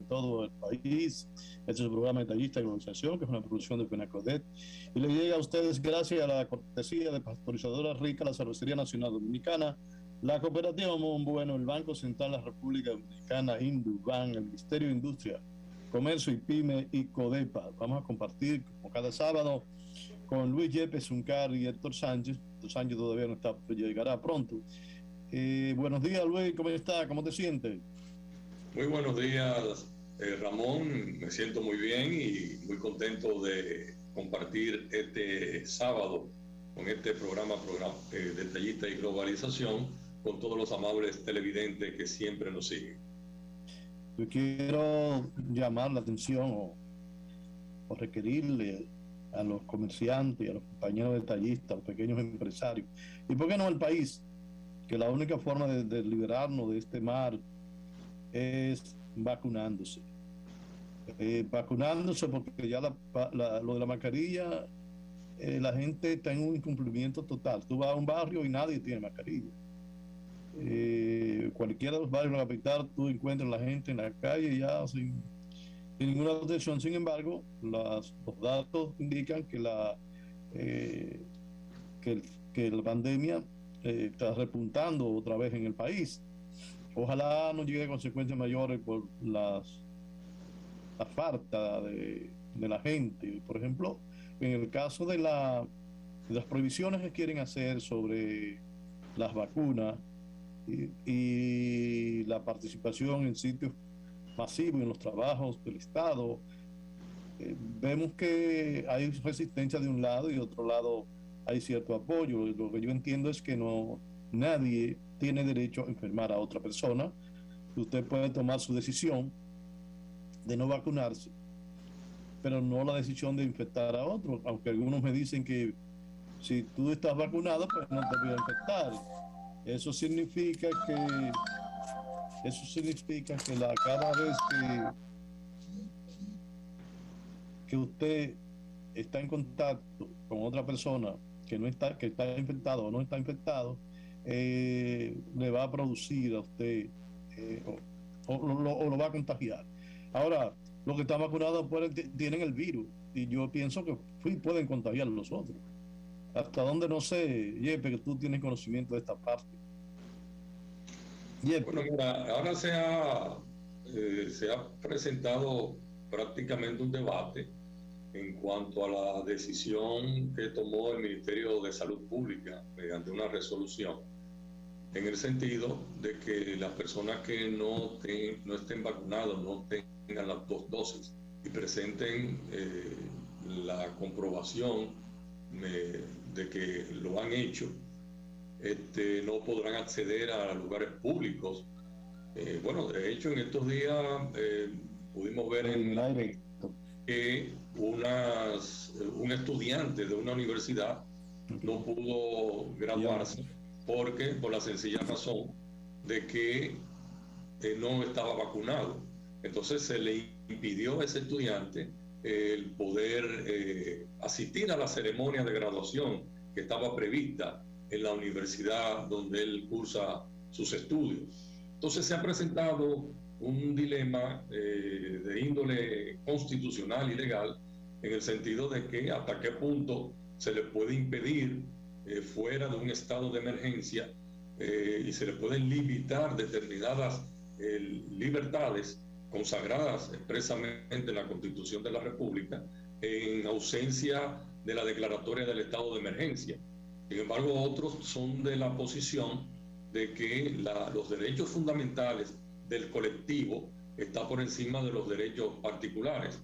todo el país. Este es el programa Detallista y Globalización, que es una producción de FENACODET, y le llega a ustedes gracias a la cortesía de Pasteurizadora Rica, la Cervecería Nacional Dominicana, la Cooperativa Monbueno, el Banco Central de la República Dominicana, Induban, el Ministerio de Industria, Comercio y Pyme y Codepa. Vamos a compartir, como cada sábado, con Luis Yepes Uncar y Héctor Sánchez. Héctor Sánchez todavía no está, pero llegará pronto. Buenos días, Luis, ¿cómo está? ¿Cómo te sientes? Muy buenos días, Ramón. Me siento muy bien y muy contento de compartir este sábado con este programa Detallista y Globalización con todos los amables televidentes que siempre nos siguen. Yo quiero llamar la atención o requerirle a los comerciantes y a los compañeros detallistas, a los pequeños empresarios, y por qué no al país, que la única forma de liberarnos de este mar es vacunándose. Vacunándose, porque ya lo de la mascarilla, la gente está en un incumplimiento total. Tú vas a un barrio y nadie tiene mascarilla. Cualquiera de los barrios de la capital, tú encuentras a la gente en la calle ya sin ninguna protección. Sin embargo, los datos indican que la pandemia está repuntando otra vez en el país. Ojalá no llegue a consecuencias mayores por la falta de la gente. Por ejemplo, en el caso de las prohibiciones que quieren hacer sobre las vacunas y la participación en sitios masivos, en los trabajos del Estado, vemos que hay resistencia de un lado y de otro lado hay cierto apoyo. Lo que yo entiendo es que nadie tiene derecho a enfermar a otra persona. Usted puede tomar su decisión de no vacunarse, pero no la decisión de infectar a otro, aunque algunos me dicen que si tú estás vacunado, pues no te voy a infectar. Eso significa que cada vez que usted está en contacto con otra persona que está infectado o no está infectado, le va a producir a usted o lo va a contagiar. Ahora, los que están vacunados tienen el virus, y yo pienso que pueden contagiar a los otros. Hasta donde no sé, Yepe, que tú tienes conocimiento de esta parte. Yepe. Bueno, mira, ahora se ha presentado prácticamente un debate en cuanto a la decisión que tomó el Ministerio de Salud Pública mediante una resolución, en el sentido de que las personas que no estén vacunadas, no tengan las 2 dosis y presenten la comprobación de que lo han hecho, no podrán acceder a lugares públicos. Bueno, de hecho, en estos días pudimos ver que un estudiante de una universidad no pudo graduarse por la sencilla razón de que no estaba vacunado. Entonces se le impidió a ese estudiante el poder asistir a la ceremonia de graduación que estaba prevista en la universidad donde él cursa sus estudios. Entonces se ha presentado un dilema de índole constitucional y legal, en el sentido de que hasta qué punto se le puede impedir fuera de un estado de emergencia y se le pueden limitar determinadas libertades consagradas expresamente en la Constitución de la República en ausencia de la declaratoria del estado de emergencia. Sin embargo, otros son de la posición de que los derechos fundamentales del colectivo están por encima de los derechos particulares.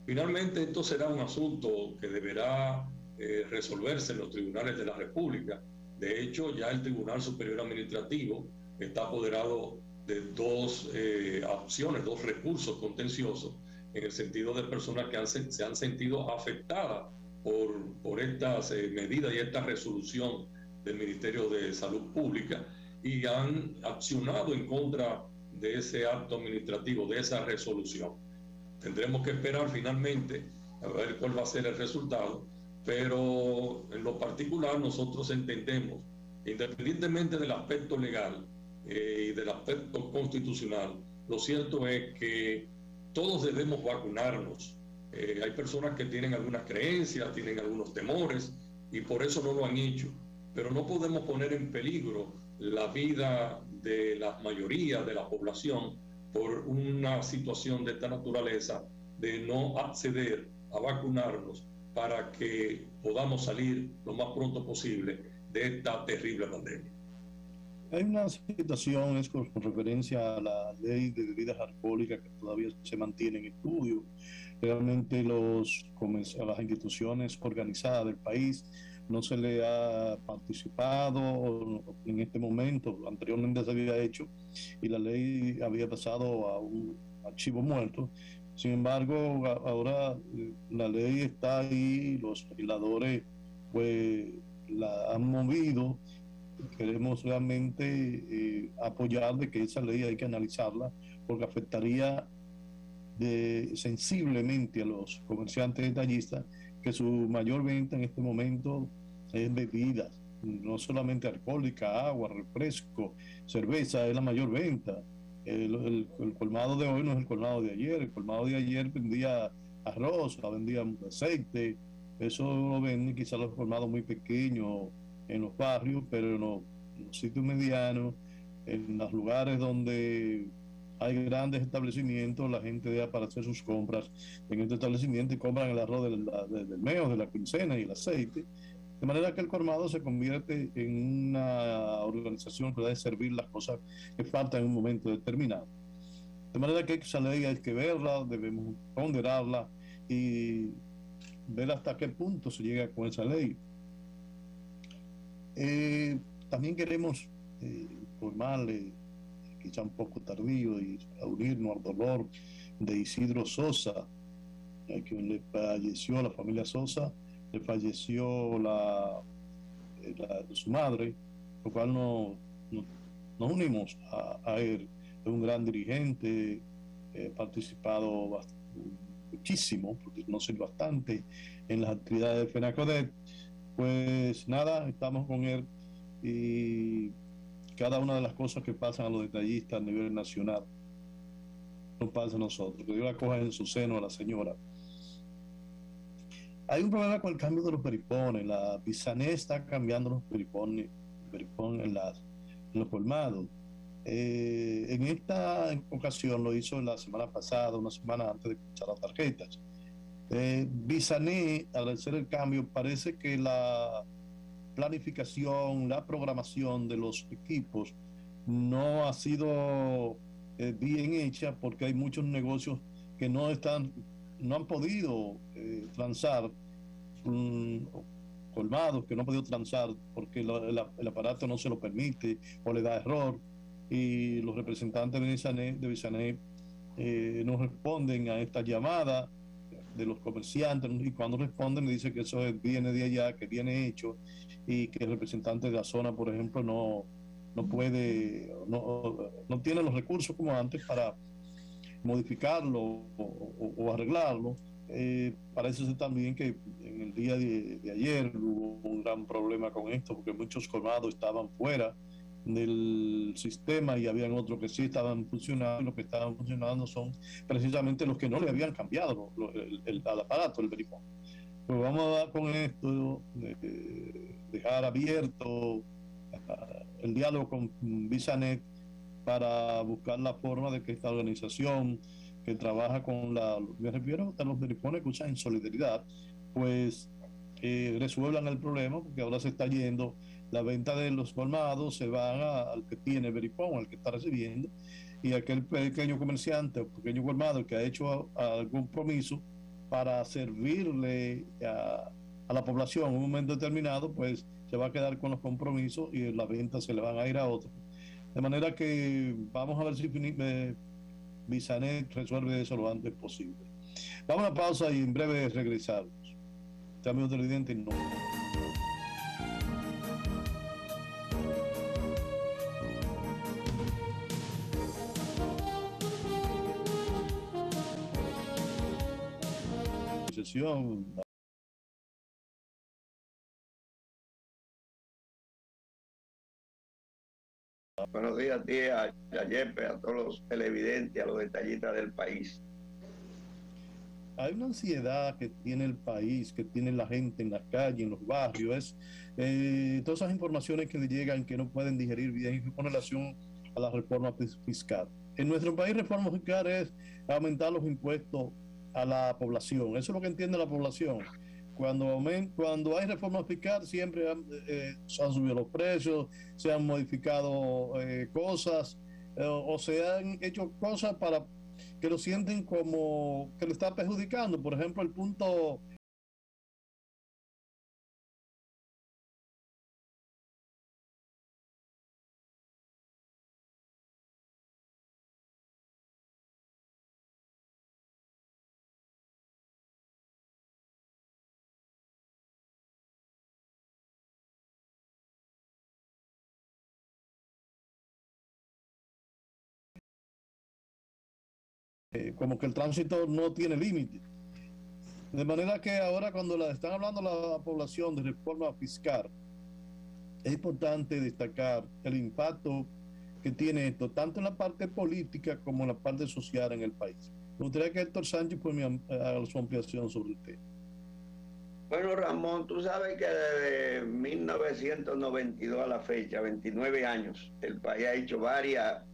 Finalmente, esto será un asunto que deberá resolverse en los tribunales de la República. De hecho, ya el Tribunal Superior Administrativo está apoderado de 2 opciones, 2 recursos contenciosos, en el sentido de personas que se han sentido afectadas por estas medidas y esta resolución del Ministerio de Salud Pública, y han accionado en contra de ese acto administrativo, de esa resolución. Tendremos que esperar finalmente a ver cuál va a ser el resultado, pero en lo particular nosotros entendemos, independientemente del aspecto legal y del aspecto constitucional, lo cierto es que todos debemos vacunarnos. Hay personas que tienen algunas creencias, tienen algunos temores y por eso no lo han hecho, pero no podemos poner en peligro la vida de la mayoría de la población por una situación de esta naturaleza de no acceder a vacunarnos para que podamos salir lo más pronto posible de esta terrible pandemia. Hay una situación, es con referencia a la ley de bebidas alcohólicas que todavía se mantiene en estudio. Realmente a las instituciones organizadas del país no se le ha participado en este momento. Anteriormente se había hecho y la ley había pasado a un archivo muerto. Sin embargo, ahora la ley está ahí, los legisladores pues la han movido. Queremos realmente apoyar de que esa ley hay que analizarla porque afectaría sensiblemente a los comerciantes detallistas, que su mayor venta en este momento es bebidas, no solamente alcohólica, agua, refresco, cerveza es la mayor venta. El colmado de hoy no es el colmado de ayer. El colmado de ayer vendía arroz, vendía aceite. Eso lo venden quizás los colmados muy pequeños en los barrios, pero en los sitios medianos, en los lugares donde hay grandes establecimientos, la gente deja para hacer sus compras en este establecimiento y compran el arroz del mes o de la quincena y el aceite. De manera que el colmado se convierte en una organización que debe servir las cosas que faltan en un momento determinado. De manera que esa ley hay que verla, debemos ponderarla y ver hasta qué punto se llega con esa ley. También queremos informarle, quizá un poco tardío, y a unirnos al dolor de Isidro Sosa, a quien le falleció a la familia Sosa, le falleció su madre, lo cual nos unimos a él. Es un gran dirigente, participado muchísimo, porque no sé bastante, en las actividades de FENACODET. Pues nada, estamos con él y cada una de las cosas que pasan a los detallistas a nivel nacional nos pasa a nosotros. Que Dios la coja en su seno a la señora. Hay un problema con el cambio de los peripones. La Bisané está cambiando los peripones en los colmados. En esta ocasión lo hizo la semana pasada, una semana antes de echar las tarjetas. Bisané, al hacer el cambio, parece que la planificación, la programación de los equipos no ha sido bien hecha, porque hay muchos negocios que no han podido transar, colmados que no han podido transar porque el aparato no se lo permite o le da error, y los representantes de Bisané no responden a esta llamada de los comerciantes, y cuando responden le dicen que eso viene de allá, que viene hecho, y que el representante de la zona, por ejemplo, no puede, no tiene los recursos como antes para modificarlo o arreglarlo. Parece ser también que en el día de ayer hubo un gran problema con esto, porque muchos colmados estaban fuera del sistema y habían otros que sí estaban funcionando, y los que estaban funcionando son precisamente los que no le habían cambiado el aparato, el verifón. Pues vamos a dar con esto, dejar abierto el diálogo con Bisanet para buscar la forma de que esta organización que trabaja con me refiero a los verifones que usan en solidaridad, pues resuelvan el problema, porque ahora se está yendo la venta de los colmados, se van al que tiene verifón, al que está recibiendo, y aquel pequeño comerciante o pequeño colmado que ha hecho algún compromiso para servirle a la población en un momento determinado, pues se va a quedar con los compromisos y las ventas se le van a ir a otros. De manera que vamos a ver si Bisanet resuelve eso lo antes posible. Vamos a una pausa y en breve regresamos. Cambio de televidente, no. Sesión. Buenos días a ti, a Yepe, a todos los televidentes, a los detallistas del país. hay una ansiedad que tiene el país, que tiene la gente en la calle, en los barrios, todas esas informaciones que le llegan que no pueden digerir bien con relación a la reforma fiscal. En nuestro país, reforma fiscal es aumentar los impuestos a la población. Eso es lo que entiende la población. Cuando hay reforma fiscal, siempre se han subido los precios, se han modificado cosas o se han hecho cosas para que lo sienten como que le está perjudicando. Por ejemplo, el punto como que el tránsito no tiene límite. De manera que ahora cuando están hablando la población de reforma fiscal, es importante destacar el impacto que tiene esto, tanto en la parte política como en la parte social en el país. Me gustaría que Héctor Sánchez pues, haga su ampliación sobre el tema. Bueno, Ramón, tú sabes que desde 1992 a la fecha, 29 años, el país ha hecho varias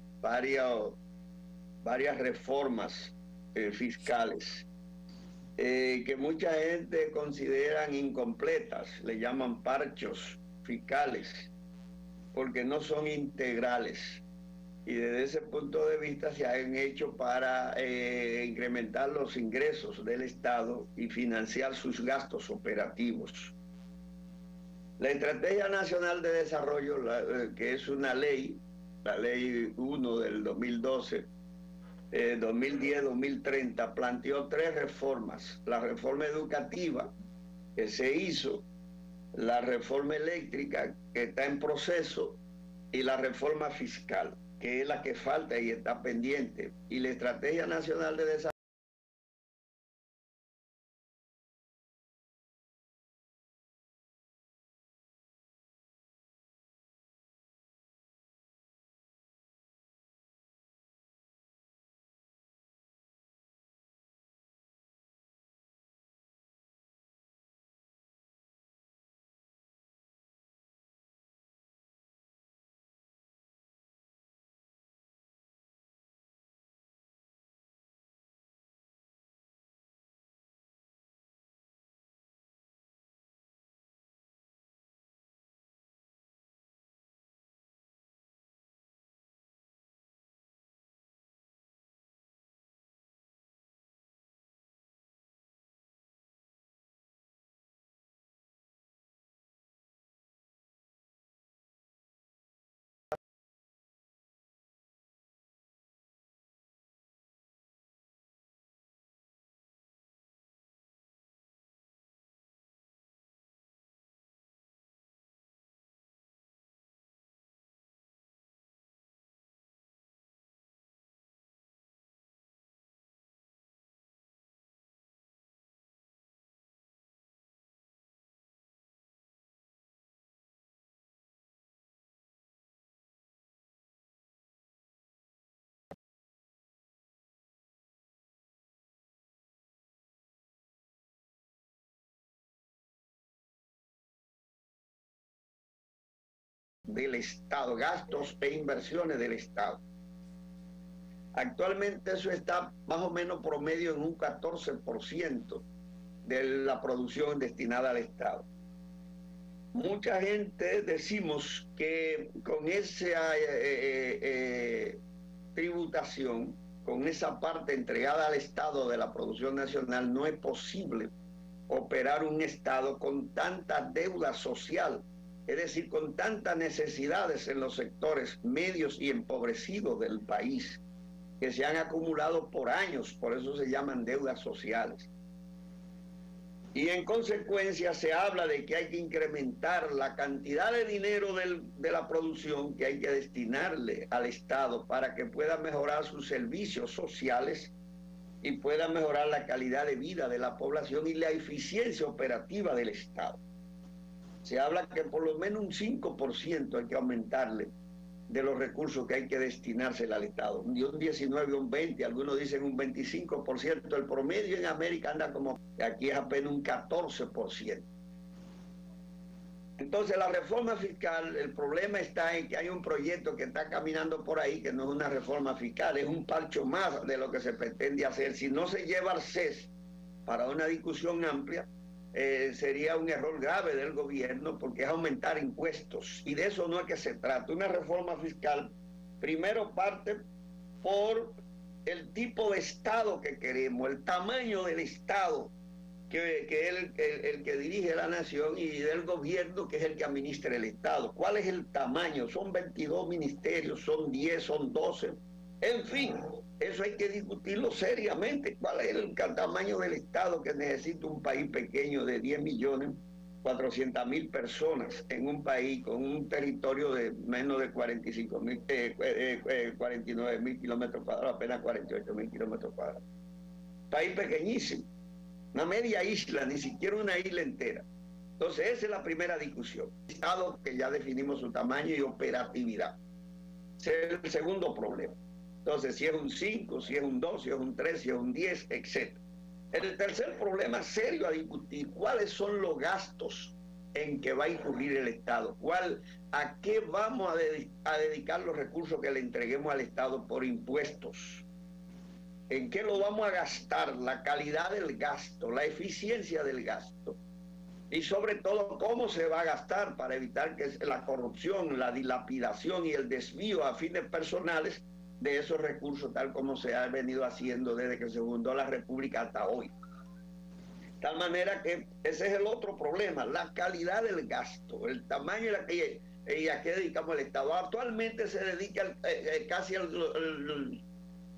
reformas fiscales que mucha gente consideran incompletas, le llaman parchos fiscales, porque no son integrales. Y desde ese punto de vista se han hecho para incrementar los ingresos del Estado y financiar sus gastos operativos. La Estrategia Nacional de Desarrollo, que es una ley, la Ley 1 del 2012, 2010-2030, planteó 3 reformas. La reforma educativa que se hizo, la reforma eléctrica que está en proceso y la reforma fiscal, que es la que falta y está pendiente, y la Estrategia Nacional de Desarrollo. Del Estado, gastos e inversiones del Estado. Actualmente eso está más o menos promedio en un 14% de la producción destinada al Estado. Mucha gente decimos que con esa tributación, con esa parte entregada al Estado de la producción nacional, no es posible operar un Estado con tanta deuda social, es decir, con tantas necesidades en los sectores medios y empobrecidos del país, que se han acumulado por años, por eso se llaman deudas sociales. Y en consecuencia se habla de que hay que incrementar la cantidad de dinero de la producción que hay que destinarle al Estado para que pueda mejorar sus servicios sociales y pueda mejorar la calidad de vida de la población y la eficiencia operativa del Estado. Se habla que por lo menos un 5% hay que aumentarle de los recursos que hay que destinarse al Estado. De un 19 a un 20, algunos dicen un 25%. El promedio en América anda como, aquí es apenas un 14%. Entonces la reforma fiscal, el problema está en que hay un proyecto que está caminando por ahí que no es una reforma fiscal, es un parcho más de lo que se pretende hacer. Si no se lleva al CES para una discusión amplia, sería un error grave del gobierno, porque es aumentar impuestos, y de eso no es que se trata. Una reforma fiscal primero parte por el tipo de Estado que queremos, el tamaño del Estado que es el que dirige la nación, y del gobierno, que es el que administra el Estado. ¿Cuál es el tamaño? Son 22 ministerios, son 10, son 12, en fin, eso hay que discutirlo seriamente. ¿Cuál es el tamaño del Estado que necesita un país pequeño de 10.400.000 personas, en un país con un territorio de menos de 49.000 kilómetros cuadrados, apenas 48.000 kilómetros cuadrados? País pequeñísimo, una media isla, ni siquiera una isla entera. Entonces esa es la primera discusión. Estado que ya definimos su tamaño y operatividad. Ese es el segundo problema. Entonces, si es un 5, si es un 2, si es un 3, si es un 10, etc. El tercer problema serio a discutir: ¿cuáles son los gastos en que va a incurrir el Estado? ¿A qué vamos a dedicar los recursos que le entreguemos al Estado por impuestos? ¿En qué lo vamos a gastar? La calidad del gasto, la eficiencia del gasto. Y sobre todo, cómo se va a gastar para evitar que la corrupción, la dilapidación y el desvío a fines personales de esos recursos, tal como se ha venido haciendo desde que se fundó la República hasta hoy. De tal manera que ese es el otro problema, la calidad del gasto, el tamaño y a qué dedicamos el Estado. Actualmente se dedica casi el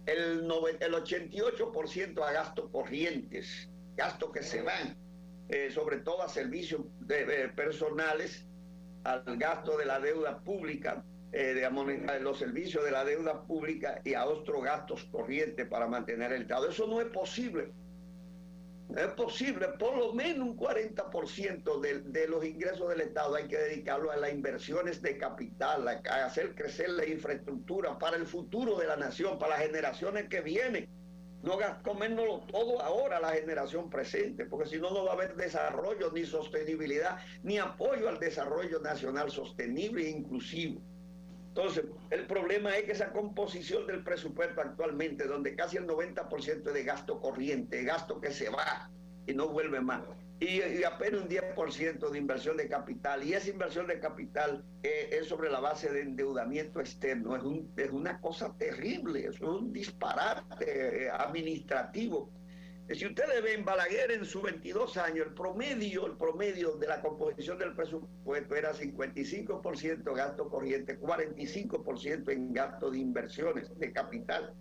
88% a gastos corrientes, gastos que se van, sobre todo a servicios personales, al gasto de la deuda pública, los servicios de la deuda pública, y a otros gastos corrientes para mantener el Estado. Eso no es posible. No es posible. Por lo menos un 40% de los ingresos del Estado hay que dedicarlo a las inversiones de capital, a hacer crecer la infraestructura para el futuro de la nación, para las generaciones que vienen. No comérnoslo todo ahora, la generación presente, porque si no, no va a haber desarrollo, ni sostenibilidad, ni apoyo al desarrollo nacional sostenible e inclusivo. Entonces, el problema es que esa composición del presupuesto actualmente, donde casi el 90% es de gasto corriente, gasto que se va y no vuelve más, y apenas un 10% de inversión de capital, y esa inversión de capital es sobre la base de endeudamiento externo, es una cosa terrible, es un disparate administrativo. Si ustedes ven, Balaguer en sus 22 años, el promedio de la composición del presupuesto era 55% gasto corriente, 45% en gasto de inversiones, de capital.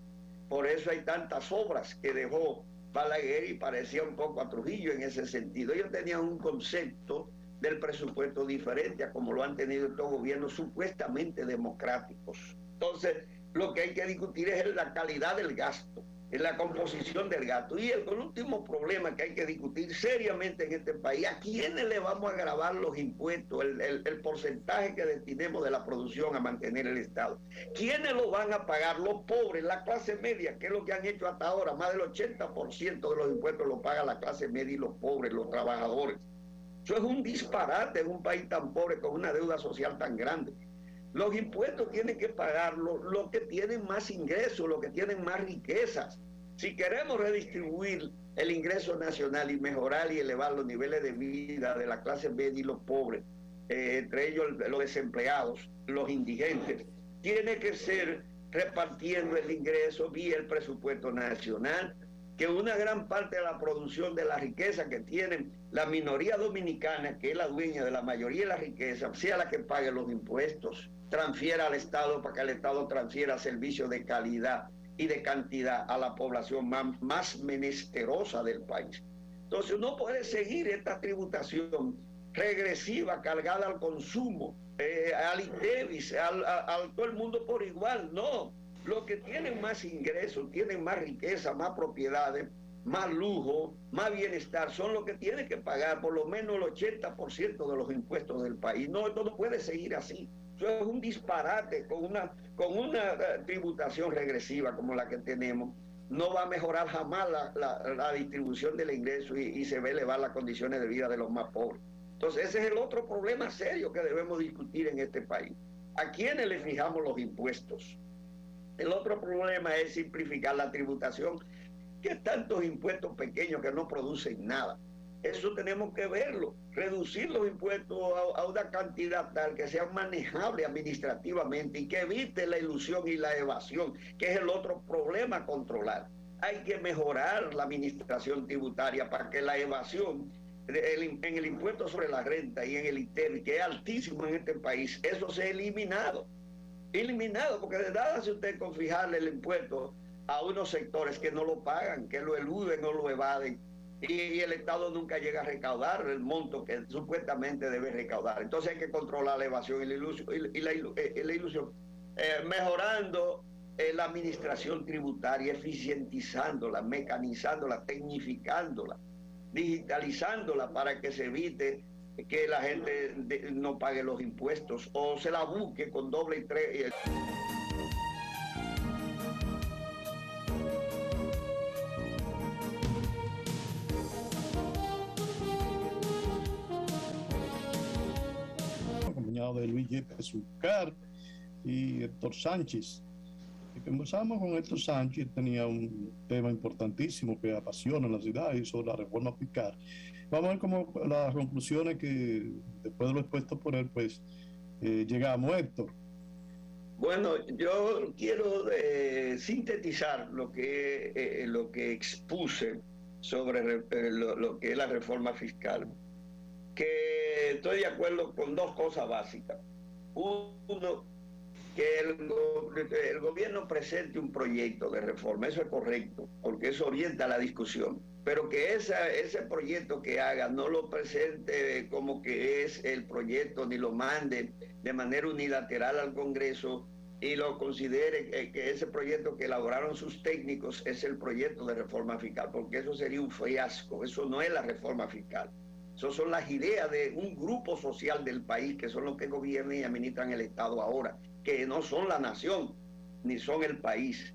Por eso hay tantas obras que dejó Balaguer, y parecía un poco a Trujillo en ese sentido. Ellos tenían un concepto del presupuesto diferente a como lo han tenido estos gobiernos supuestamente democráticos. Entonces, lo que hay que discutir es la calidad del gasto, en la composición del gasto. Y el último problema que hay que discutir seriamente en este país: ¿a quiénes le vamos a gravar los impuestos, el porcentaje que destinemos de la producción a mantener el Estado? ¿Quiénes lo van a pagar? Los pobres, la clase media, que es lo que han hecho hasta ahora. Más del 80% de los impuestos lo paga la clase media y los pobres, los trabajadores. Eso es un disparate en un país tan pobre, con una deuda social tan grande. Los impuestos tienen que pagarlo los que tienen más ingresos, los que tienen más riquezas. Si queremos redistribuir el ingreso nacional y mejorar y elevar los niveles de vida de la clase media y los pobres, entre ellos los desempleados, los indigentes, tiene que ser repartiendo el ingreso vía el presupuesto nacional, que una gran parte de la producción de la riqueza que tienen la minoría dominicana, que es la dueña de la mayoría de la riqueza, sea la que pague los impuestos, transfiera al Estado, para que el Estado transfiera servicios de calidad y de cantidad a la población más menesterosa del país. Entonces no puede seguir esta tributación regresiva, cargada al consumo, al ITEVIS, al todo el mundo por igual. No, los que tienen más ingresos, tienen más riqueza, más propiedades, más lujo, más bienestar, son los que tienen que pagar por lo menos el 80% de los impuestos del país. No, esto no puede seguir así. Eso es un disparate. Con una tributación regresiva como la que tenemos, no va a mejorar jamás la distribución del ingreso y se va a elevar las condiciones de vida de los más pobres. Entonces ese es el otro problema serio que debemos discutir en este país. ¿A quiénes le fijamos los impuestos? El otro problema es simplificar la tributación, que tantos impuestos pequeños que no producen nada. Eso tenemos que verlo, reducir los impuestos a una cantidad tal que sea manejable administrativamente y que evite la ilusión y la evasión, que es el otro problema a controlar. Hay que mejorar la administración tributaria para que la evasión en el impuesto sobre la renta y en el ITEVI, que es altísimo en este país, eso sea eliminado, porque de nada si usted con fijarle el impuesto a unos sectores que no lo pagan, que lo eluden o lo evaden, y el Estado nunca llega a recaudar el monto que supuestamente debe recaudar. Entonces hay que controlar la evasión y la ilusión, mejorando la administración tributaria, eficientizándola, mecanizándola, tecnificándola, digitalizándola para que se evite que la gente no pague los impuestos o se la busque con doble y tres. Acompañado de Luis Yepes Ulcar y Héctor Sánchez. Y conversamos con Héctor Sánchez, tenía un tema importantísimo que apasiona la ciudad y sobre la reforma fiscal. Vamos a ver cómo las conclusiones que después de lo expuesto por él, pues llegamos, Héctor. Bueno, yo quiero sintetizar lo que expuse sobre lo que es la reforma fiscal, que estoy de acuerdo con dos cosas básicas. Uno, que el gobierno presente un proyecto de reforma, eso es correcto, porque eso orienta la discusión, pero que ese proyecto que haga no lo presente como que es el proyecto, ni lo mande de manera unilateral al Congreso y lo considere que ese proyecto que elaboraron sus técnicos es el proyecto de reforma fiscal, porque eso sería un fiasco, eso no es la reforma fiscal. Esas son las ideas de un grupo social del país, que son los que gobiernan y administran el Estado ahora, que no son la nación, ni son el país.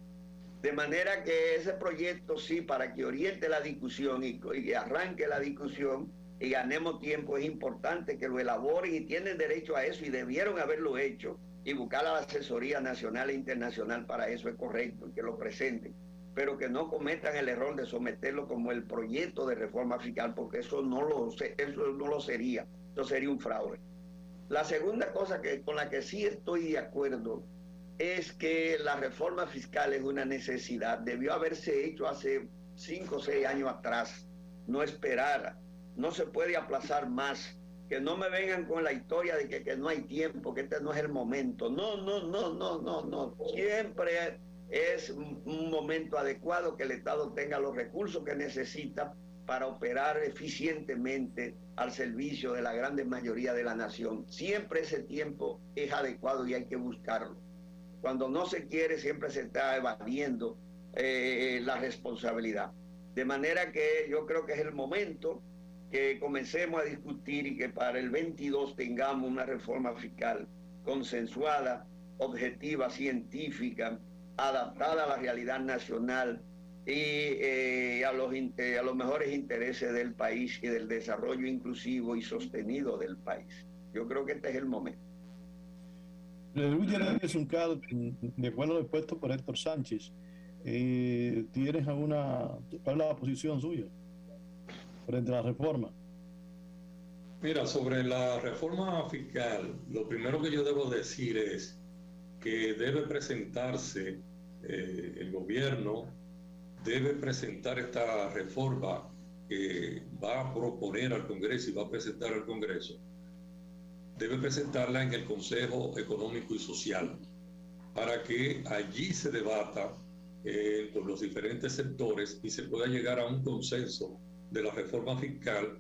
De manera que ese proyecto sí, para que oriente la discusión y arranque la discusión y ganemos tiempo, es importante que lo elaboren y tienen derecho a eso y debieron haberlo hecho y buscar la asesoría nacional e internacional para eso, es correcto, y que lo presenten, pero que no cometan el error de someterlo como el proyecto de reforma fiscal, porque eso no lo sería, eso sería un fraude. La segunda cosa con la que sí estoy de acuerdo es que la reforma fiscal es una necesidad, debió haberse hecho hace 5 o 6 años atrás, no esperar, no se puede aplazar más, que no me vengan con la historia de que no hay tiempo, que este no es el momento, no, siempre es un momento adecuado que el Estado tenga los recursos que necesita para operar eficientemente al servicio de la gran mayoría de la nación. Siempre ese tiempo es adecuado y hay que buscarlo. Cuando no se quiere, siempre se está evadiendo la responsabilidad. De manera que yo creo que es el momento que comencemos a discutir y que para el 22 tengamos una reforma fiscal consensuada, objetiva, científica, adaptada a la realidad nacional y a los mejores intereses del país y del desarrollo inclusivo y sostenido del país. Yo creo que este es el momento. Luis Yepes Ulcar, de acuerdo a lo expuesto por Héctor Sánchez, ¿tienes cuál es la posición suya frente a la reforma? Mira, sobre la reforma fiscal, lo primero que yo debo decir es que debe presentarse, el gobierno debe presentar esta reforma que va a proponer al Congreso y va a presentar al Congreso, debe presentarla en el Consejo Económico y Social para que allí se debata con los diferentes sectores y se pueda llegar a un consenso de la reforma fiscal,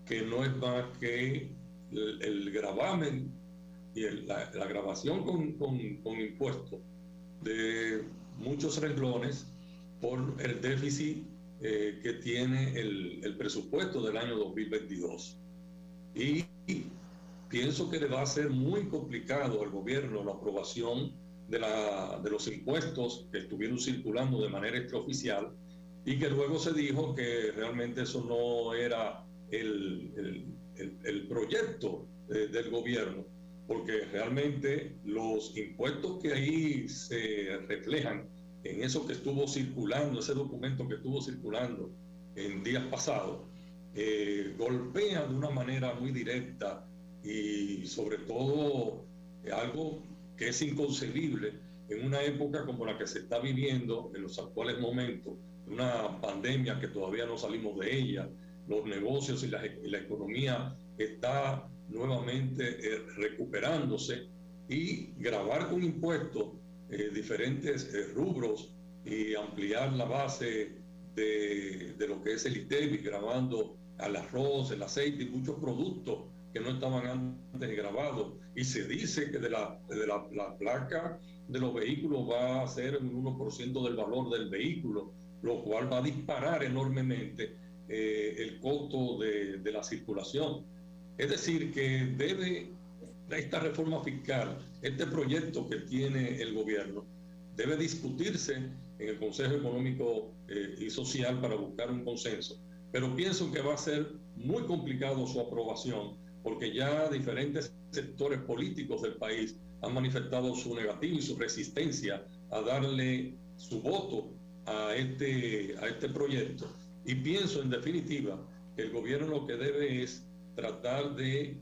que no es más que el gravamen y la grabación con impuestos de muchos renglones por el déficit que tiene el presupuesto del año 2022. Y pienso que le va a ser muy complicado al gobierno la aprobación de los impuestos que estuvieron circulando de manera extraoficial y que luego se dijo que realmente eso no era el proyecto del gobierno, porque realmente los impuestos que ahí se reflejan en eso que estuvo circulando, ese documento que estuvo circulando en días pasados, golpean de una manera muy directa y sobre todo algo que es inconcebible en una época como la que se está viviendo en los actuales momentos, una pandemia que todavía no salimos de ella, los negocios y la economía está nuevamente recuperándose, y gravar con impuestos diferentes rubros y ampliar la base de lo que es el ITEVI, grabando al arroz, el aceite y muchos productos que no estaban antes grabados, y se dice que de la placa de los vehículos va a ser un 1% del valor del vehículo, lo cual va a disparar enormemente el costo de la circulación. Es decir, que debe esta reforma fiscal, este proyecto que tiene el gobierno, debe discutirse en el Consejo Económico y Social para buscar un consenso. Pero pienso que va a ser muy complicado su aprobación, porque ya diferentes sectores políticos del país han manifestado su negativa y su resistencia a darle su voto a este proyecto. Y pienso, en definitiva, que el gobierno lo que debe es tratar de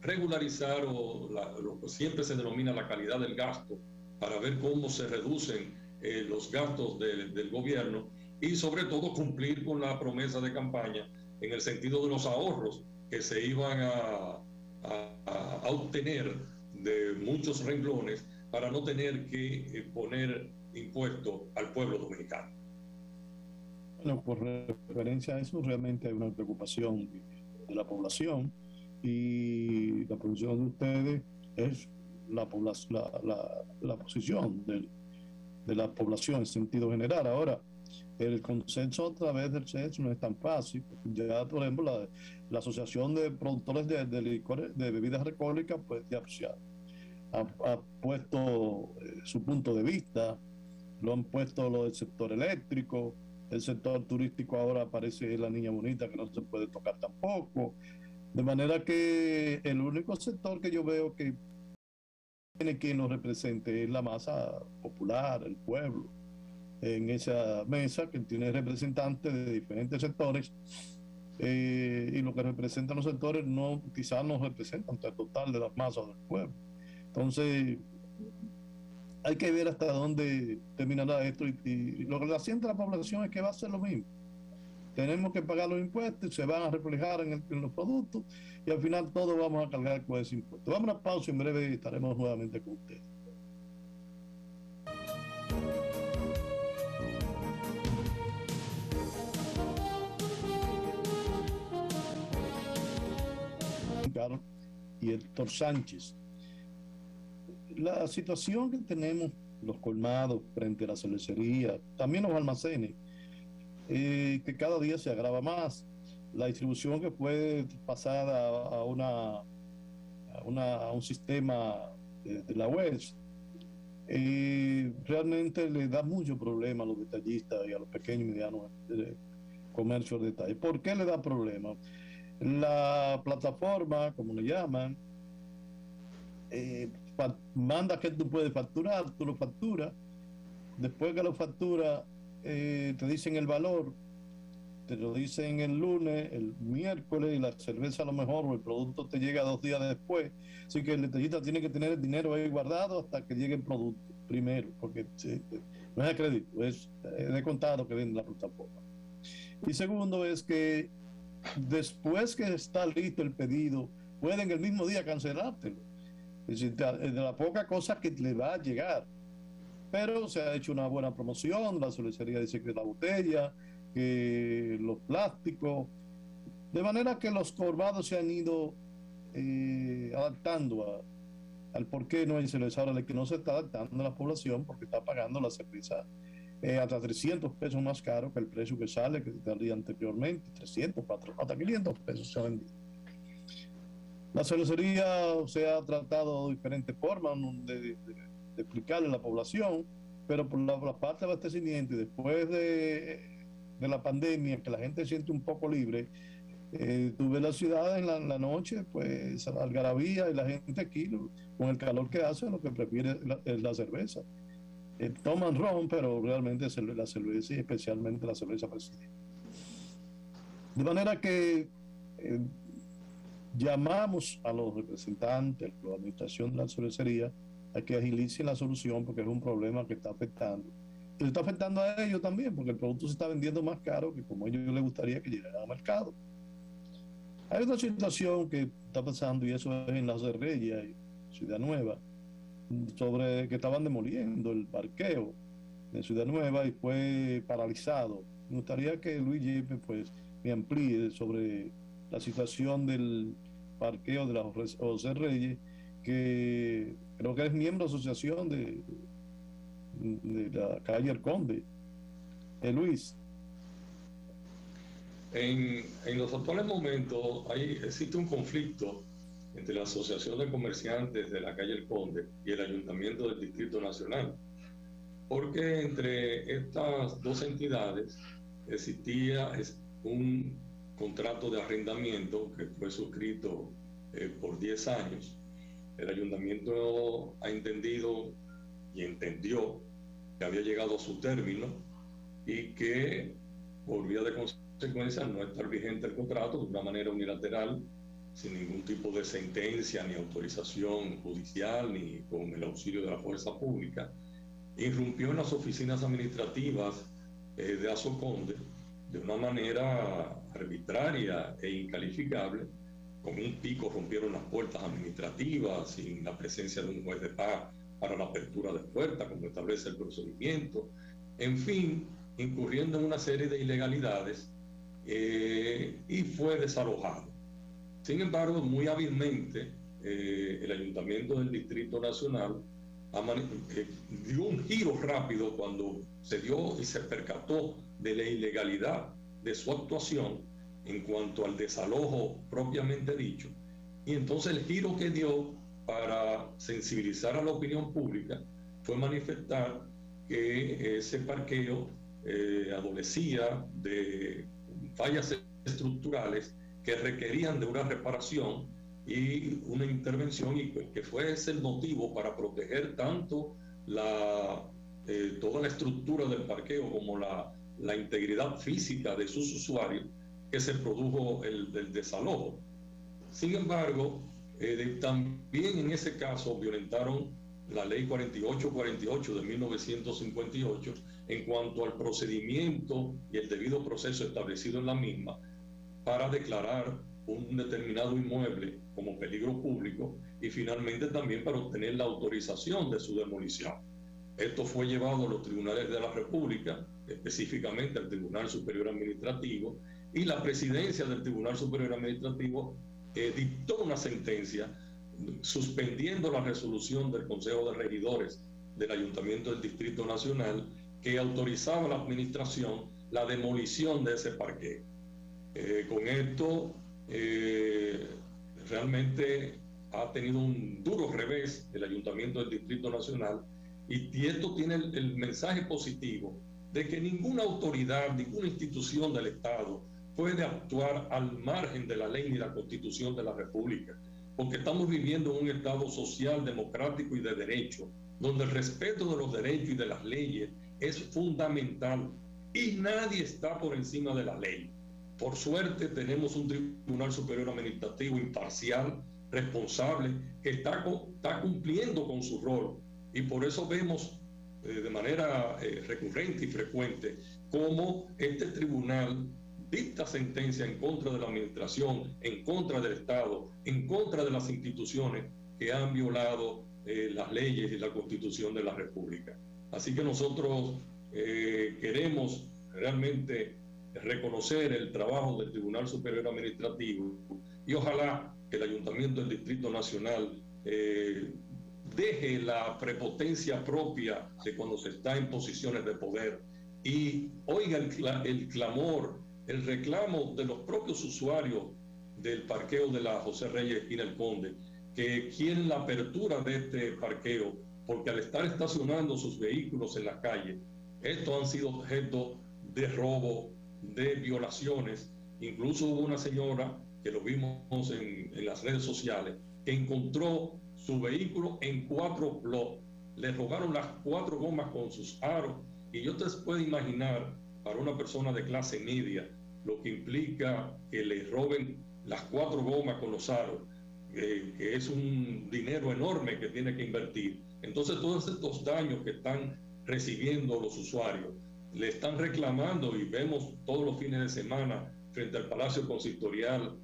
regularizar lo que siempre se denomina la calidad del gasto, para ver cómo se reducen los gastos del gobierno, y sobre todo cumplir con la promesa de campaña en el sentido de los ahorros que se iban a obtener de muchos renglones para no tener que poner impuestos al pueblo dominicano. Bueno, por referencia a eso, realmente hay una preocupación de la población, y la posición de ustedes es la posición de la población en sentido general. Ahora, el consenso a través del CES no es tan fácil. Ya, por ejemplo, la Asociación de Productores de Licores, de Bebidas Alcohólicas, pues ya ha puesto su punto de vista, lo han puesto lo del sector eléctrico, el sector turístico ahora parece la niña bonita que no se puede tocar tampoco. De manera que el único sector que yo veo que tiene quien lo represente es la masa popular, el pueblo, en esa mesa que tiene representantes de diferentes sectores, y lo que representan los sectores quizás no representan el total de las masas del pueblo. Entonces hay que ver hasta dónde terminará esto, y lo que siente la población es que va a ser lo mismo. Tenemos que pagar los impuestos, se van a reflejar en los productos, y al final todos vamos a cargar con ese impuesto. Vamos a una pausa y en breve estaremos nuevamente con ustedes. Y Héctor Sánchez. La situación que tenemos, los colmados frente a la cervecería, también los almacenes, que cada día se agrava más. La distribución que puede pasar a un sistema de la web, realmente le da mucho problema a los detallistas y a los pequeños y medianos comercios de detalle. ¿Por qué le da problema? La plataforma, como le llaman, manda que tú puedes facturar, tú lo facturas, después que lo facturas, te dicen el valor, te lo dicen el lunes, el miércoles, y la cerveza a lo mejor o el producto te llega 2 días después. Así que el detallista tiene que tener el dinero ahí guardado hasta que llegue el producto primero, porque no es de crédito, es de contado que vende la plataforma. Y segundo es que después que está listo el pedido, pueden el mismo día cancelártelo. Es decir, de la poca cosa que le va a llegar. Pero se ha hecho una buena promoción, la cervecería dice que la botella, que los plásticos, de manera que los colmados se han ido adaptando al por qué no hay cerveza. Ahora, el que no se está adaptando a la población, porque está pagando la cerveza hasta 300 pesos más caro que el precio que sale, que salía anteriormente, 300, 400, hasta 500 pesos se ha vendido. La cervecería se ha tratado de diferentes formas de explicarle a la población, pero por la parte de abastecimiento y después de la pandemia, que la gente siente un poco libre, tuve la ciudad en la noche, pues algarabía, y la gente aquí, con el calor que hace, lo que prefiere es la cerveza. Toman ron, pero realmente la cerveza, y especialmente la cerveza Presidente. De manera que llamamos a los representantes, a la administración de la cervecería, a que agilicen la solución, porque es un problema que está afectando. Y le está afectando a ellos también, porque el producto se está vendiendo más caro que como a ellos les gustaría que llegara al mercado. Hay otra situación que está pasando, y eso es en Las de Reyes, Ciudad Nueva, sobre que estaban demoliendo el parqueo de Ciudad Nueva y fue paralizado. Me gustaría que Luis Yepes pues me amplíe sobre la situación del parqueo de la José Reyes, que creo que es miembro de la asociación de la calle El Conde. Luis. En los actuales momentos existe un conflicto entre la Asociación de Comerciantes de la calle El Conde y el Ayuntamiento del Distrito Nacional, porque entre estas dos entidades existía un contrato de arrendamiento que fue suscrito por 10 años. El ayuntamiento ha entendido y entendió que había llegado a su término y que, por vía de consecuencia, no estar vigente el contrato de una manera unilateral, sin ningún tipo de sentencia ni autorización judicial ni con el auxilio de la fuerza pública, irrumpió en las oficinas administrativas de Azoconde de una manera arbitraria e incalificable. Con un pico rompieron las puertas administrativas sin la presencia de un juez de paz para la apertura de puertas, como establece el procedimiento. En fin, incurriendo en una serie de ilegalidades, y fue desalojado. Sin embargo, muy hábilmente, el Ayuntamiento del Distrito Nacional dio un giro rápido cuando se dio y se percató de la ilegalidad de su actuación en cuanto al desalojo propiamente dicho. Y entonces el giro que dio para sensibilizar a la opinión pública fue manifestar que ese parqueo adolecía de fallas estructurales que requerían de una reparación y una intervención, y que fue ese el motivo para proteger tanto toda la estructura del parqueo como la integridad física de sus usuarios, que se produjo el desalojo. Sin embargo, también en ese caso violentaron la ley 4848 de 1958 en cuanto al procedimiento y el debido proceso establecido en la misma para declarar un determinado inmueble como peligro público y finalmente también para obtener la autorización de su demolición. Esto fue llevado a los tribunales de la República, específicamente al Tribunal Superior Administrativo, y la presidencia del Tribunal Superior Administrativo dictó una sentencia suspendiendo la resolución del Consejo de Regidores del Ayuntamiento del Distrito Nacional que autorizaba a la administración la demolición de ese parqueo. Con esto realmente ha tenido un duro revés el Ayuntamiento del Distrito Nacional, y esto tiene el mensaje positivo de que ninguna autoridad, ninguna institución del Estado puede actuar al margen de la ley ni la Constitución de la República, porque estamos viviendo en un Estado social, democrático y de derecho, donde el respeto de los derechos y de las leyes es fundamental y nadie está por encima de la ley. Por suerte tenemos un Tribunal Superior Administrativo imparcial, responsable, que está cumpliendo con su rol, y por eso vemos de manera recurrente y frecuente cómo este tribunal dicta sentencia en contra de la administración, en contra del Estado, en contra de las instituciones que han violado las leyes y la Constitución de la República. Así que nosotros queremos realmente reconocer el trabajo del Tribunal Superior Administrativo, y ojalá que el Ayuntamiento del Distrito Nacional deje la prepotencia propia de cuando se está en posiciones de poder y oiga el clamor, el reclamo de los propios usuarios del parqueo de la José Reyes esquina El Conde, que quieren la apertura de este parqueo, porque al estar estacionando sus vehículos en la calle, estos han sido objeto de robo, de violaciones. Incluso hubo una señora que lo vimos en las redes sociales, que encontró su vehículo en 4 bloques. Le robaron las 4 gomas con sus aros, y yo te puedo imaginar para una persona de clase media lo que implica que le roben las 4 gomas con los aros, que es un dinero enorme que tiene que invertir. Entonces todos estos daños que están recibiendo los usuarios, le están reclamando, y vemos todos los fines de semana frente al Palacio Consistorial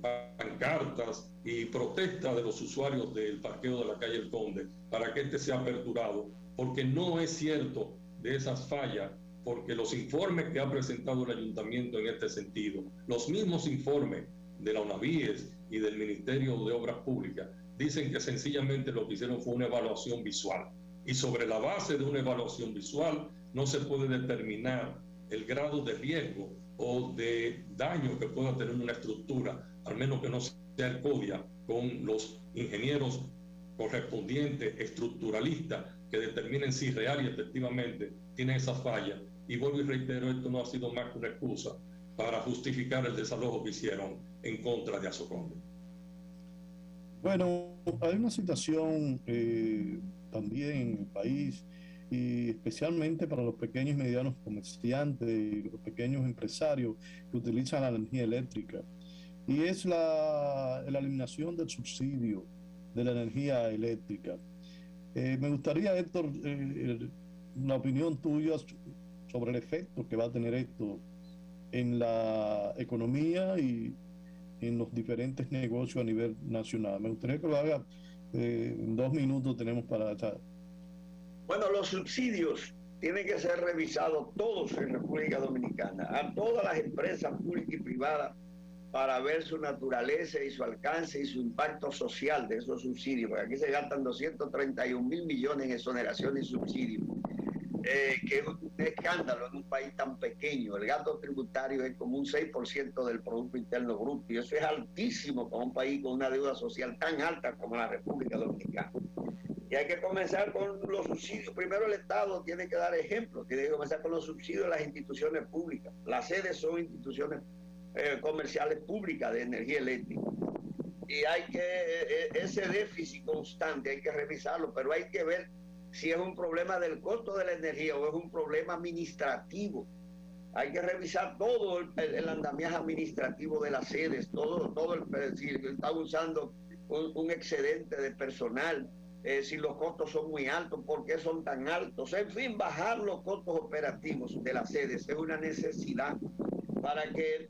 pancartas y protestas de los usuarios del parqueo de la calle El Conde para que este sea aperturado, porque no es cierto de esas fallas, porque los informes que ha presentado el ayuntamiento en este sentido, los mismos informes de la UNAVIES y del Ministerio de Obras Públicas, dicen que sencillamente lo que hicieron fue una evaluación visual, y sobre la base de una evaluación visual no se puede determinar el grado de riesgo o de daño que pueda tener una estructura, al menos que no sea el CODIA, con los ingenieros correspondientes, estructuralistas, que determinen si real y efectivamente tiene esa falla. Y vuelvo y reitero, esto no ha sido más que una excusa para justificar el desalojo que hicieron en contra de Azoconde. Bueno, hay una situación también en el país, y especialmente para los pequeños y medianos comerciantes y los pequeños empresarios que utilizan la energía eléctrica, y es la eliminación del subsidio de la energía eléctrica. Me gustaría, Héctor, la opinión tuya sobre el efecto que va a tener esto en la economía y en los diferentes negocios a nivel nacional. Me gustaría que lo haga en 2 minutos tenemos para estar. Bueno, los subsidios tienen que ser revisados todos en República Dominicana, a todas las empresas públicas y privadas, para ver su naturaleza y su alcance y su impacto social de esos subsidios, porque aquí se gastan 231.000 millones en exoneración y subsidios, que es un escándalo en un país tan pequeño. El gasto tributario es como un 6% del Producto Interno Bruto, y eso es altísimo para un país con una deuda social tan alta como la República Dominicana. Y hay que comenzar con los subsidios. Primero el Estado tiene que dar ejemplo, tiene que comenzar con los subsidios de las instituciones públicas. Las sedes son instituciones comerciales públicas de energía eléctrica. Y hay que, ese déficit constante hay que revisarlo, pero hay que ver si es un problema del costo de la energía o es un problema administrativo. Hay que revisar todo el andamiaje administrativo de las sedes, si están usando un excedente de personal, si los costos son muy altos, por qué son tan altos. En fin, bajar los costos operativos de las sedes es una necesidad para que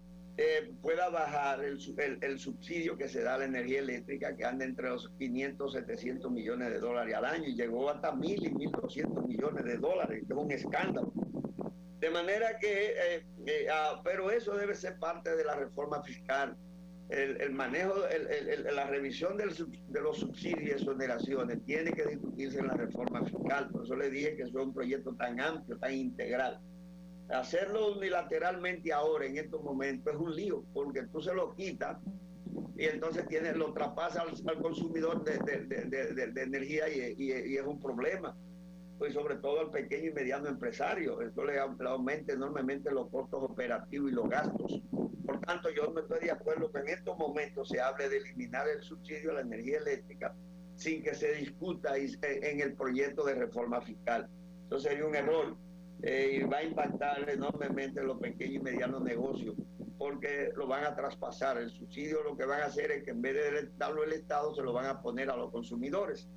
pueda bajar el subsidio que se da a la energía eléctrica, que anda entre los 500 y 700 millones de dólares al año, y llegó hasta 1.000 y 1.200 millones de dólares, que es un escándalo. De manera que, pero eso debe ser parte de la reforma fiscal. El manejo, la revisión de los subsidios y exoneraciones tiene que discutirse en la reforma fiscal. Por eso le dije que eso es un proyecto tan amplio, tan integral. Hacerlo unilateralmente ahora, en estos momentos, es un lío, porque tú se lo quitas y entonces lo traspasas al consumidor de energía, y es un problema. Pues sobre todo al pequeño y mediano empresario. Esto le aumenta enormemente los costos operativos y los gastos. Por tanto, yo no estoy de acuerdo que en estos momentos se hable de eliminar el subsidio a la energía eléctrica sin que se discuta en el proyecto de reforma fiscal. Eso sería un error, y va a impactar enormemente los pequeños y medianos negocios, porque lo van a traspasar. El subsidio lo que van a hacer es que en vez de darlo el Estado, se lo van a poner a los consumidores.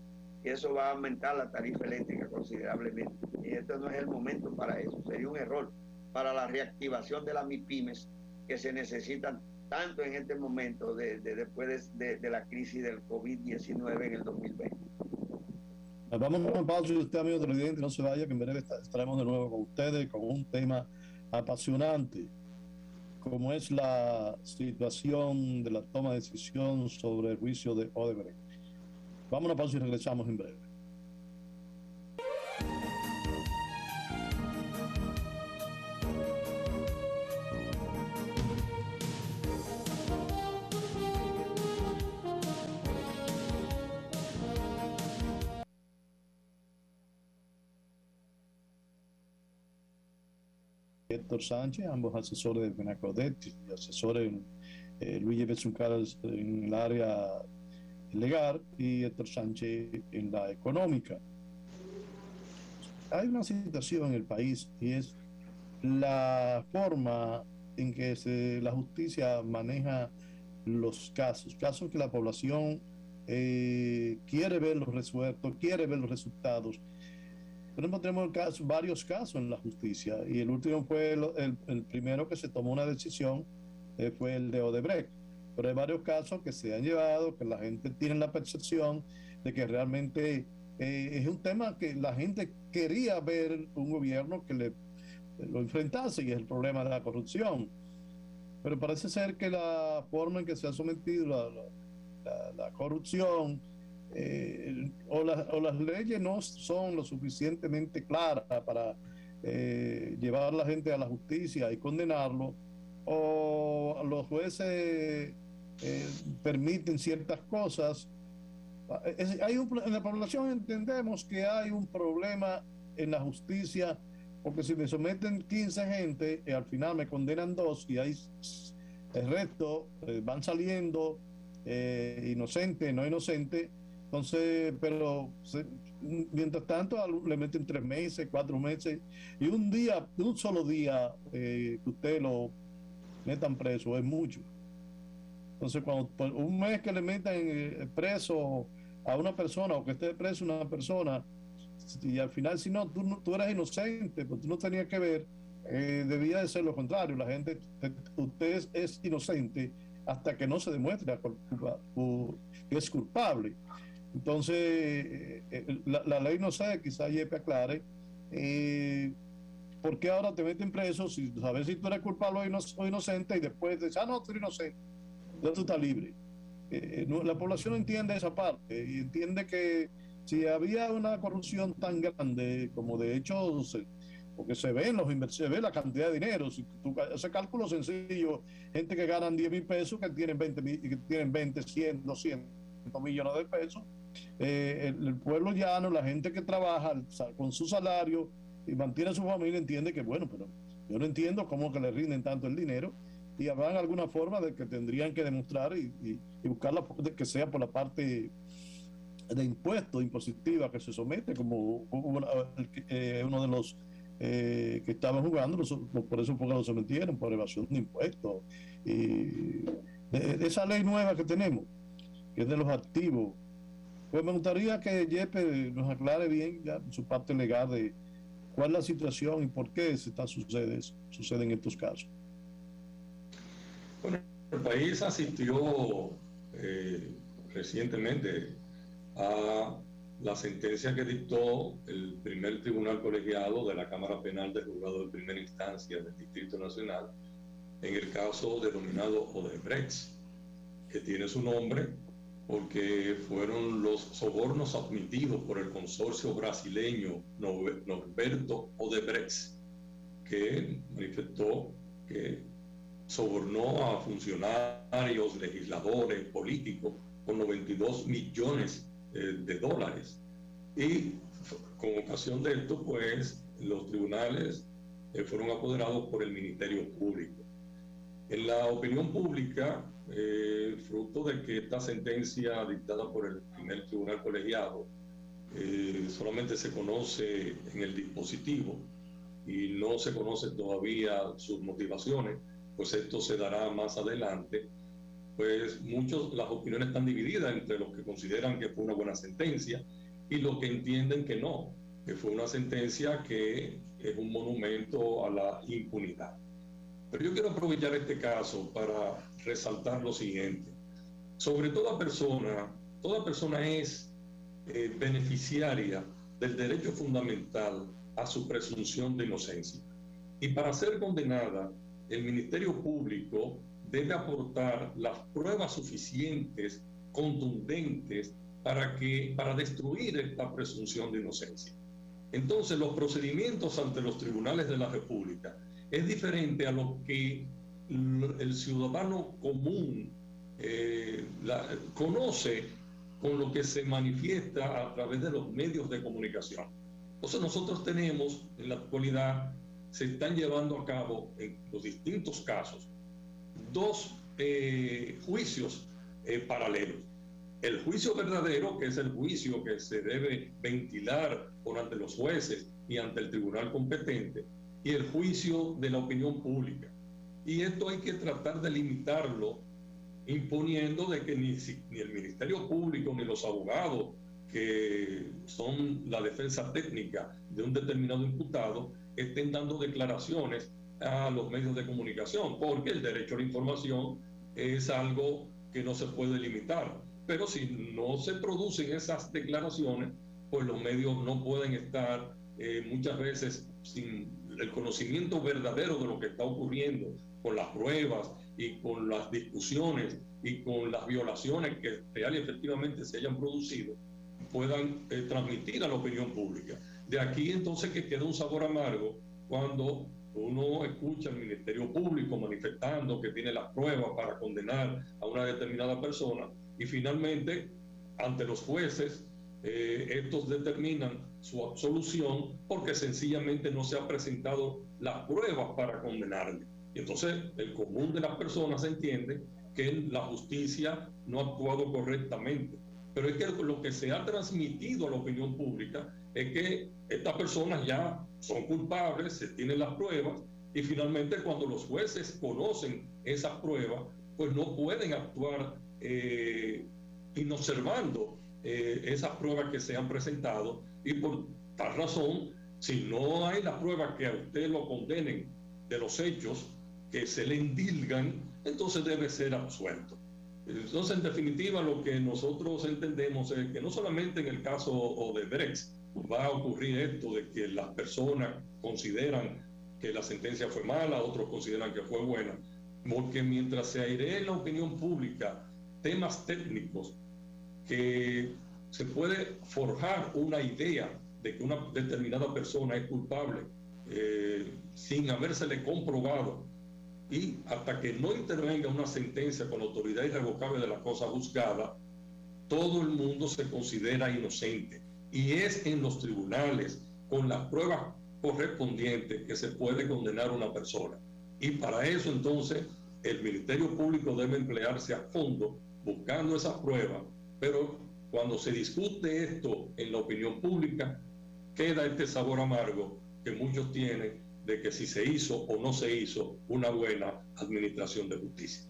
Y eso va a aumentar la tarifa eléctrica considerablemente. Y este no es el momento para eso. Sería un error para la reactivación de las MIPYMES, que se necesitan tanto en este momento después de la crisis del COVID-19 en el 2020. Vamos a una pausa, y usted, amigo televidente, no se vaya, que en breve estaremos de nuevo con ustedes con un tema apasionante, como es la situación de la toma de decisión sobre el juicio de Odebrecht. Vamos a una pausa y regresamos en breve. Héctor Sánchez, ambos asesores de Benacodet y asesores Luis Betzuncaras en el área legal y Héctor Sánchez en la económica. Hay una situación en el país y es la forma en que la justicia maneja los casos que la población quiere verlos resueltos, quiere ver los resultados. Tenemos varios casos en la justicia y el último fue el primero que se tomó una decisión, fue el de Odebrecht. Pero hay varios casos que se han llevado, que la gente tiene la percepción de que realmente es un tema que la gente quería ver un gobierno que lo enfrentase, y es el problema de la corrupción. Pero parece ser que la forma en que se ha sometido la corrupción o las leyes no son lo suficientemente claras para llevar a la gente a la justicia y condenarlo, o los jueces permiten ciertas cosas. En la población entendemos que hay un problema en la justicia, porque si me someten 15 gente, al final me condenan 2 y hay el resto van saliendo inocente, no inocente. Entonces, pero mientras tanto le meten 3 meses, 4 meses, y un solo día que usted lo metan preso es mucho. Entonces, cuando por un mes que le metan preso a una persona, o que esté preso una persona, y al final, si no, tú eras inocente, pues tú no tenías que ver, debía de ser lo contrario. La gente, usted es inocente hasta que no se demuestre que es culpable. Entonces, la ley, no sé, quizá Yepe aclare, ¿por qué ahora te meten preso si sabes si tú eres culpable o inocente, y después dices, no, tú eres inocente, ya tú estás libre? La población entiende esa parte y entiende que si había una corrupción tan grande, como de hecho porque se ve la cantidad de dinero, si tú haces cálculo sencillo, gente que ganan 10,000 pesos, que tienen 20, 100, 200 millones de pesos, el pueblo llano, la gente que trabaja con su salario y mantiene a su familia, entiende que bueno, pero yo no entiendo cómo que le rinden tanto el dinero, y habrá alguna forma de que tendrían que demostrar y buscarla, que sea por la parte de impuestos, impositiva, que se somete, como uno de los que estaban jugando, por eso porque lo sometieron, por evasión de impuestos. Y esa ley nueva que tenemos, que es de los activos, pues me gustaría que Yepe nos aclare bien ya su parte legal de cuál es la situación y por qué suceden estos casos. Bueno, el país asistió recientemente a la sentencia que dictó el primer tribunal colegiado de la Cámara Penal del Juzgado de Primera Instancia del Distrito Nacional en el caso denominado Odebrecht, que tiene su nombre porque fueron los sobornos admitidos por el consorcio brasileño Norberto Odebrecht, que manifestó que sobornó a funcionarios, legisladores, políticos con 92 millones de dólares. Y con ocasión de esto, pues los tribunales fueron apoderados por el Ministerio Público. En la opinión pública, fruto de que esta sentencia dictada por el primer tribunal colegiado solamente se conoce en el dispositivo y no se conocen todavía sus motivaciones, pues esto se dará más adelante. Pues las opiniones están divididas entre los que consideran que fue una buena sentencia y los que entienden que no, que fue una sentencia que es un monumento a la impunidad. Pero yo quiero aprovechar este caso para resaltar lo siguiente. Sobre toda persona es beneficiaria del derecho fundamental a su presunción de inocencia. Y para ser condenada, el Ministerio Público debe aportar las pruebas suficientes, contundentes, para destruir esta presunción de inocencia. Entonces, los procedimientos ante los tribunales de la República es diferente a lo que el ciudadano común conoce con lo que se manifiesta a través de los medios de comunicación. Entonces, nosotros tenemos en la actualidad se están llevando a cabo en los distintos casos dos juicios paralelos. El juicio verdadero, que es el juicio que se debe ventilar por ante los jueces y ante el tribunal competente, y el juicio de la opinión pública. Y esto hay que tratar de limitarlo, imponiendo de que ni el Ministerio Público ni los abogados que son la defensa técnica de un determinado imputado estén dando declaraciones a los medios de comunicación, porque el derecho a la información es algo que no se puede limitar. Pero si no se producen esas declaraciones, pues los medios no pueden estar muchas veces sin el conocimiento verdadero de lo que está ocurriendo, con las pruebas y con las discusiones y con las violaciones que real y efectivamente se hayan producido, puedan transmitir a la opinión pública. De aquí entonces que queda un sabor amargo cuando uno escucha al Ministerio Público manifestando que tiene las pruebas para condenar a una determinada persona y finalmente ante los jueces estos determinan su absolución porque sencillamente no se han presentado las pruebas para condenarle. Y entonces el común de las personas entiende que la justicia no ha actuado correctamente. Pero es que lo que se ha transmitido a la opinión pública es que estas personas ya son culpables, se tienen las pruebas y finalmente cuando los jueces conocen esas pruebas, pues no pueden actuar inobservando esas pruebas que se han presentado y por tal razón, si no hay las pruebas que a usted lo condenen de los hechos que se le indilgan, entonces debe ser absuelto. Entonces, en definitiva, lo que nosotros entendemos es que no solamente en el caso Odebrecht va a ocurrir esto de que las personas consideran que la sentencia fue mala, otros consideran que fue buena, porque mientras se airee en la opinión pública temas técnicos que se puede forjar una idea de que una determinada persona es culpable sin habérsele comprobado, y hasta que no intervenga una sentencia con autoridad irrevocable de la cosa juzgada, todo el mundo se considera inocente. Y es en los tribunales, con las pruebas correspondientes, que se puede condenar a una persona. Y para eso, entonces, el Ministerio Público debe emplearse a fondo buscando esas pruebas, pero cuando se discute esto en la opinión pública, queda este sabor amargo que muchos tienen de que si se hizo o no se hizo una buena administración de justicia.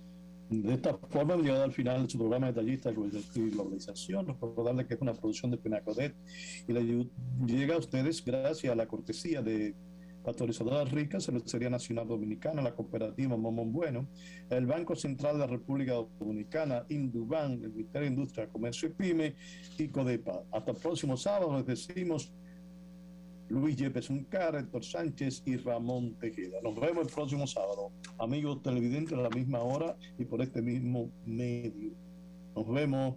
De esta forma, hemos llegado al final de su programa Detallista y Globalización. Recordarle que es una producción de Pinacodet y llega a ustedes gracias a la cortesía de Pasteurizadora Rica, Cervecería Nacional Dominicana, la cooperativa Momón Bueno, el Banco Central de la República Dominicana, Induban, el Ministerio de Industria, Comercio y Pyme y Codepa. Hasta el próximo sábado, les decimos Luis Yepes Uncar, Héctor Sánchez y Ramón Tejeda. Nos vemos el próximo sábado, amigos televidentes, a la misma hora y por este mismo medio. Nos vemos.